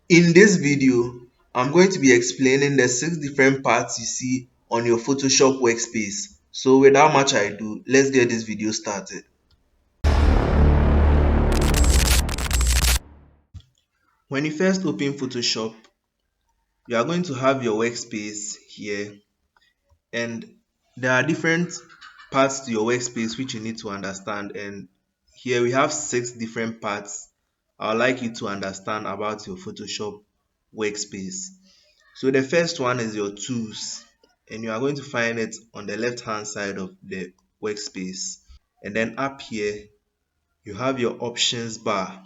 In this video, I'm going to be explaining the 6 different parts you see on your Photoshop workspace. So without much ado, let's get this video started. When you first open Photoshop, you are going to have your workspace here, and there are different parts to your workspace which you need to understand. And here we have 6 different parts I would like you to understand about your Photoshop workspace. So the first one is your tools, and you are going to find it on the left hand side of the workspace. And then up here you have your options bar,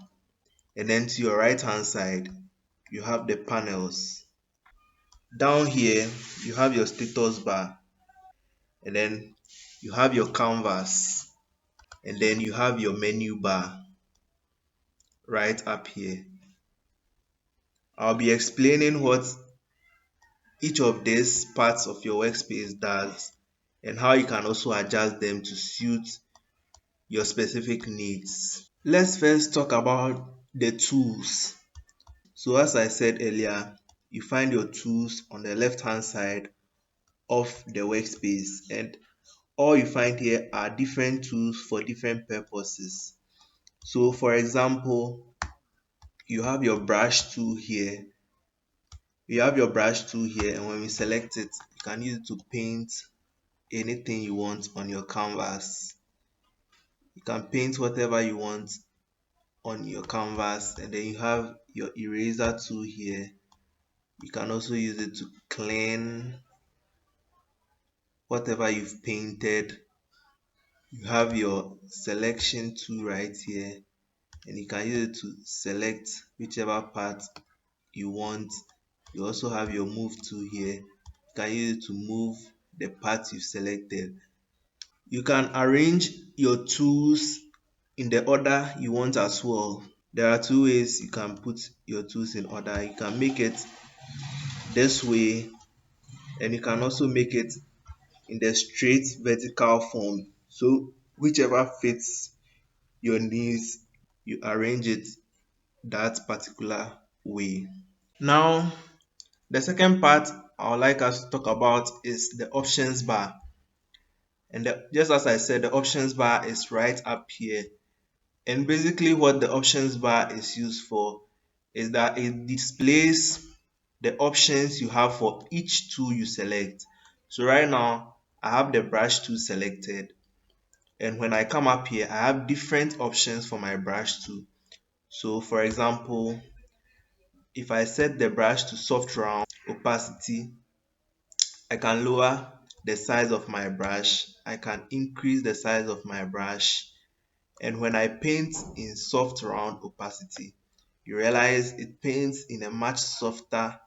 and then to your right hand side you have the panels. Down here you have your status bar, and then you have your canvas, and then you have your menu bar right up here. I'll be explaining what each of these parts of your workspace does and how you can also adjust them to suit your specific needs. Let's first talk about the tools. So as I said earlier, you find your tools on the left hand side of the workspace, and all you find here are different tools for different purposes. So for example, you have your brush tool here. You have your brush tool here, and when we select it, you can use it to paint anything you want on your canvas. You can paint whatever you want on your canvas. And then you have your eraser tool here. You can also use it to clean whatever you've painted. You have your selection tool right here, and you can use it to select whichever part you want. You also have your move tool here. You can use it to move the part you've selected. You can arrange your tools in the order you want as well. There are 2 ways you can put your tools in order. You can make it this way, and you can also make it in the straight vertical form. So whichever fits your needs, you arrange it that particular way. Now, the second part I would like us to talk about is the options bar. And just as I said, the options bar is right up here. And basically what the options bar is used for is that it displays the options you have for each tool you select. So right now I have the brush tool selected, and when I come up here I have different options for my brush tool. So for example, if I set the brush to soft round opacity, I can lower the size of my brush, I can increase the size of my brush. And when I paint in soft round opacity, you realize it paints in a much softer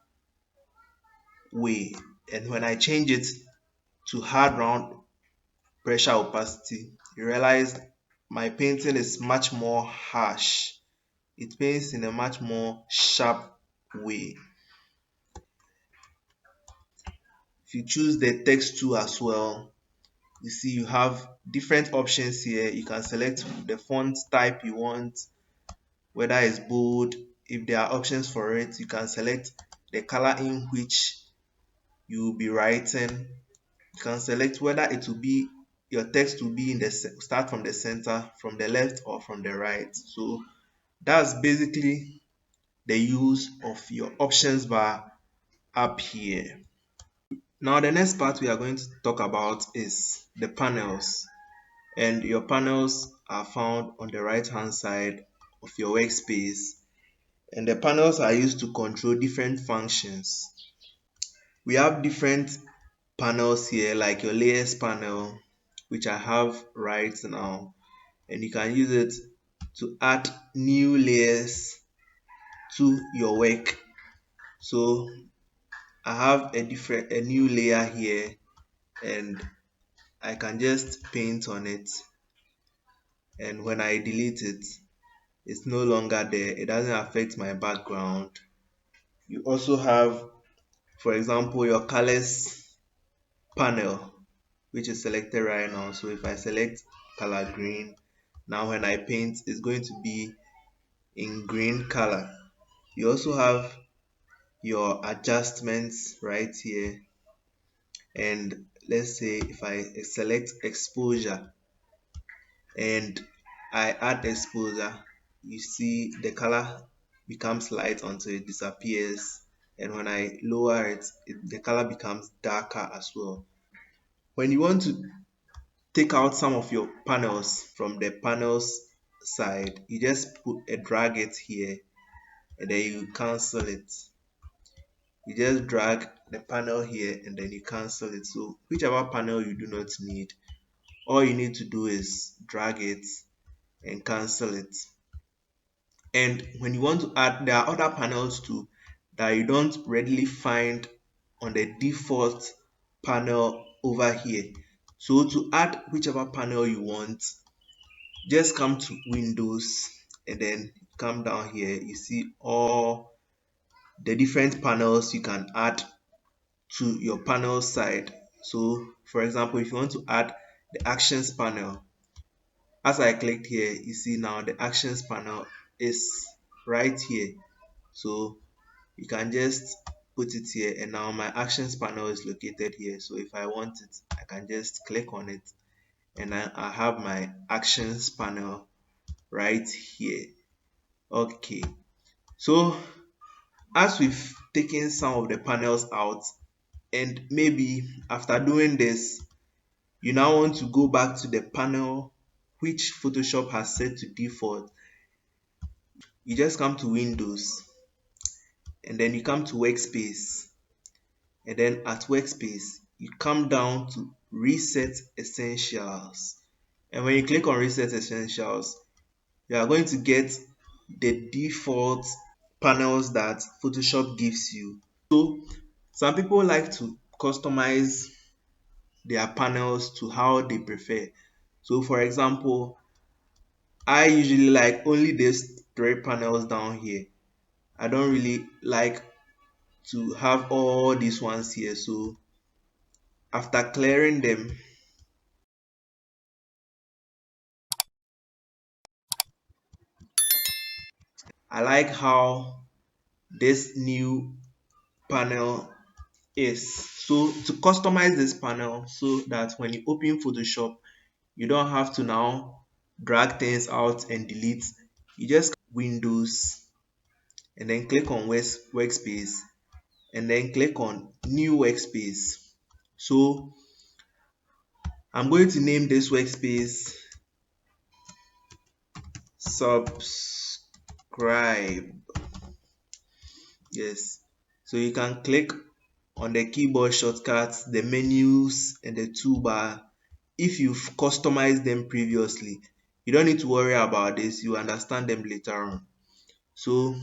way. And when I change it to hard round pressure opacity, you realize my painting is much more harsh. It paints in a much more sharp way. If you choose the text tool as well, you see you have different options here. You can select the font type you want, whether it's bold. If there are options for it, you can select the color in which you will be writing. You can select whether it will be your text will be in the start from the center, from the left, or from the right. So that's basically the use of your options bar up here. Now the next part we are going to talk about is the panels, and your panels are found on the right hand side of your workspace, and the panels are used to control different functions. We have different panels here, like your layers panel, which I have right now, and you can use it to add new layers to your work. So I have a new layer here, and I can just paint on it, and when I delete it, it's no longer there. It doesn't affect my background. You also have, for example, your colors panel, which is selected right now. So if I select color green, now when I paint, it's going to be in green color. You also have your adjustments right here. And let's say if I select exposure and I add exposure, you see the color becomes light until it disappears. And when I lower it, the color becomes darker as well. When you want to take out some of your panels from the panels side, you just put a drag it here and then you cancel it. You just drag the panel here and then you cancel it. So whichever panel you do not need, all you need to do is drag it and cancel it. And when you want to add, there are other panels too that you don't readily find on the default panel over here. So to add whichever panel you want, just come to Windows and then come down here. You see all the different panels you can add to your panel side. So for example, if you want to add the actions panel, as I clicked here, you see now the actions panel is right here. So you can just put it here and now my actions panel is located here. So if I want it, I can just click on it and I have my actions panel right here. Okay, so as we've taken some of the panels out, and maybe after doing this, you now want to go back to the panel which Photoshop has set to default, you just come to Windows and then you come to Workspace, and then at Workspace you come down to Reset Essentials, and when you click on Reset Essentials, you are going to get the default panels that Photoshop gives you. So some people like to customize their panels to how they prefer. So for example, I usually like only these three panels down here. I don't really like to have all these ones here. So after clearing them, I like how this new panel is. So to customize this panel so that when you open Photoshop, you don't have to now drag things out and delete. You just Windows and then click on Workspace and then click on New Workspace. So I'm going to name this workspace Subscribe. Yes. So you can click on the keyboard shortcuts, the menus, and the toolbar. If you've customized them previously, you don't need to worry about this. You understand them later on. So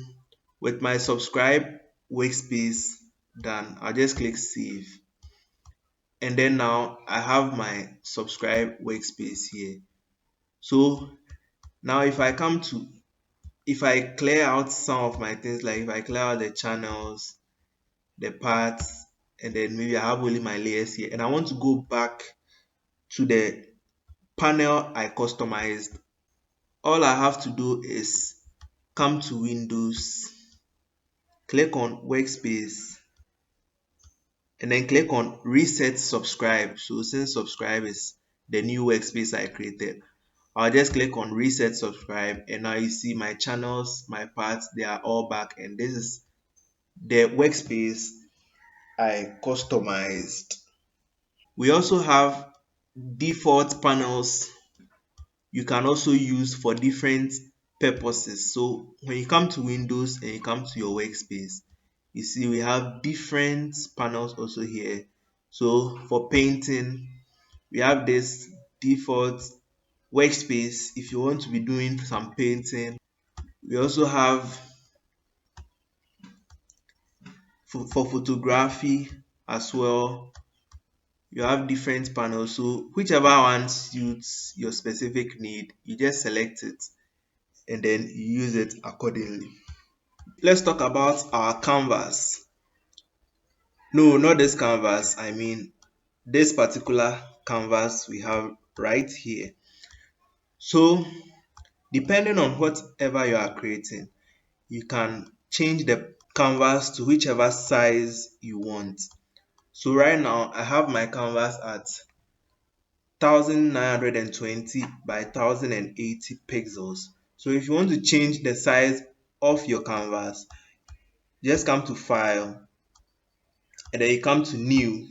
with my subscribe workspace done, I'll just click save. And then now I have my subscribe workspace here. So now if I clear out some of my things, like if I clear out the channels, the parts, and then maybe I have only my layers here, and I want to go back to the panel I customized, all I have to do is come to Windows, click on Workspace, and then click on Reset Subscribe. So since subscribe is the new workspace I created, I'll just click on Reset Subscribe, and now you see my channels, my parts, they are all back, and this is the workspace I customized. We also have default panels you can also use for different purposes. So when you come to Windows and you come to your workspace, you see we have different panels also here. So for painting, we have this default workspace if you want to be doing some painting. We also have for photography as well. You have different panels, so whichever one suits your specific need, you just select it and then you use it accordingly. Let's talk about our canvas. No, not this canvas, I mean this particular canvas we have right here. So depending on whatever you are creating, you can change the canvas to whichever size you want. So right now I have my canvas at 1920 by 1080 pixels. So if you want to change the size of your canvas, just come to file and then you come to new,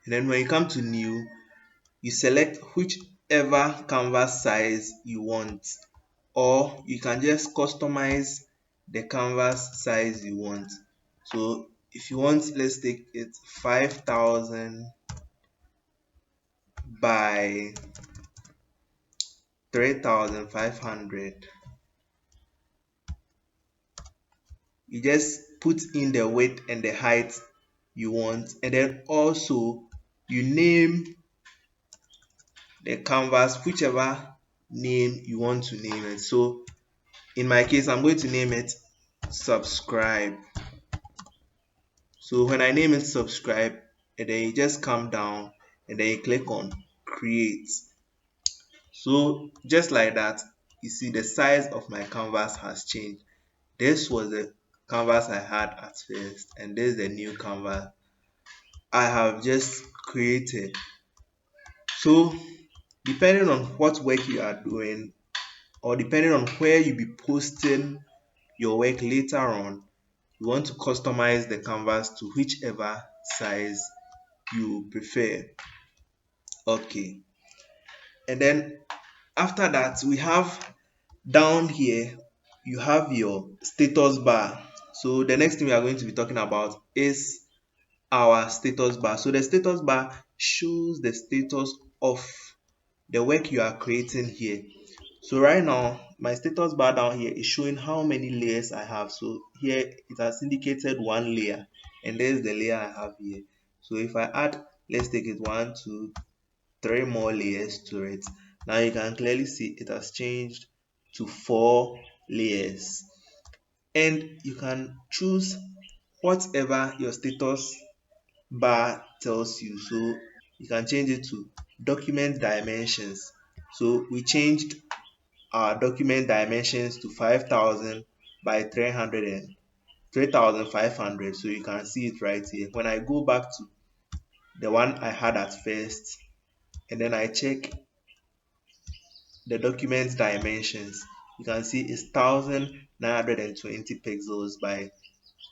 and then when you come to new, you select whichever canvas size you want, or you can just customize the canvas size you want. So if you want, let's take it 5000 by 3500. You just put in the width and the height you want, and then also you name the canvas whichever name you want to name it. So in my case, I'm going to name it subscribe. So when I name it subscribe, and then you just come down and then you click on create. So just like that, you see the size of my canvas has changed. This was the canvas I had at first, and this is the new canvas I have just created. So depending on what work you are doing, or depending on where you be posting your work later on, you want to customize the canvas to whichever size you prefer. Okay, and then after that, we have down here, you have your status bar. So the next thing we are going to be talking about is our status bar. So the status bar shows the status of the work you are creating here. So right now, my status bar down here is showing how many layers I have. So here it has indicated one layer, and there's the layer I have here. So if I add, let's take it 1 2 3 more layers to it, now you can clearly see it has changed to 4 layers. And you can choose whatever your status bar tells you. So you can change it to document dimensions. So we changed our document dimensions to 5000 by 3500. So you can see it right here. When I go back to the one I had at first, and then I check the document dimensions, you can see it's 1920 pixels by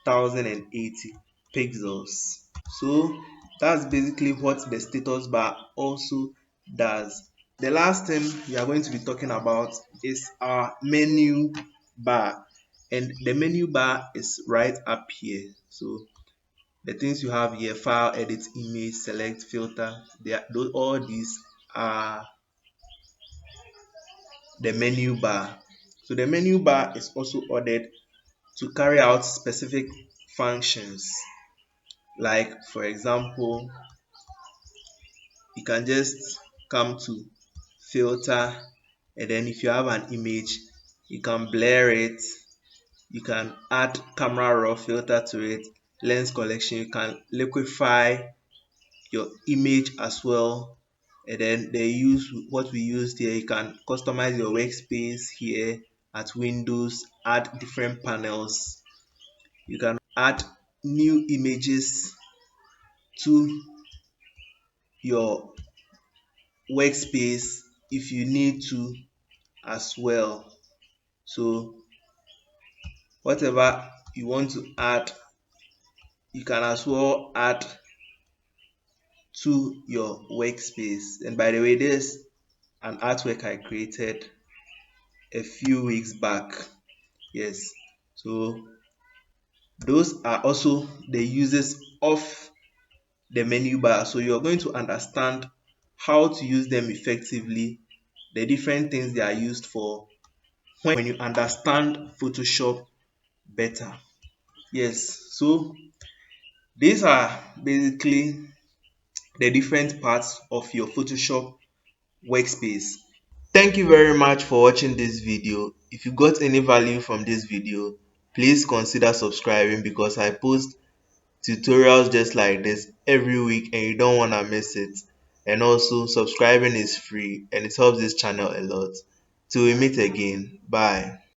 1080 pixels. So that's basically what the status bar also does. The last thing we are going to be talking about is our menu bar, and the menu bar is right up here. So the things you have here: file, edit, image, select, filter, all these are the menu bar. So the menu bar is also ordered to carry out specific functions. Like for example, you can just come to filter, and then if you have an image, you can blur it, you can add camera raw filter to it, lens collection, you can liquify your image as well. And then they use what we used here. You can customize your workspace here at Windows, add different panels, you can add new images to your workspace if you need to as well. So whatever you want to add, you can as well add to your workspace. And by the way, this an artwork I created a few weeks back. Yes, so those are also the uses of the menu bar. So you're going to understand how to use them effectively, the different things they are used for, when you understand Photoshop better. Yes, so these are basically the different parts of your Photoshop workspace. Thank you very much for watching this video. If you got any value from this video, please consider subscribing, because I post tutorials just like this every week and you don't want to miss it. And also, subscribing is free and it helps this channel a lot. Till we meet again, bye.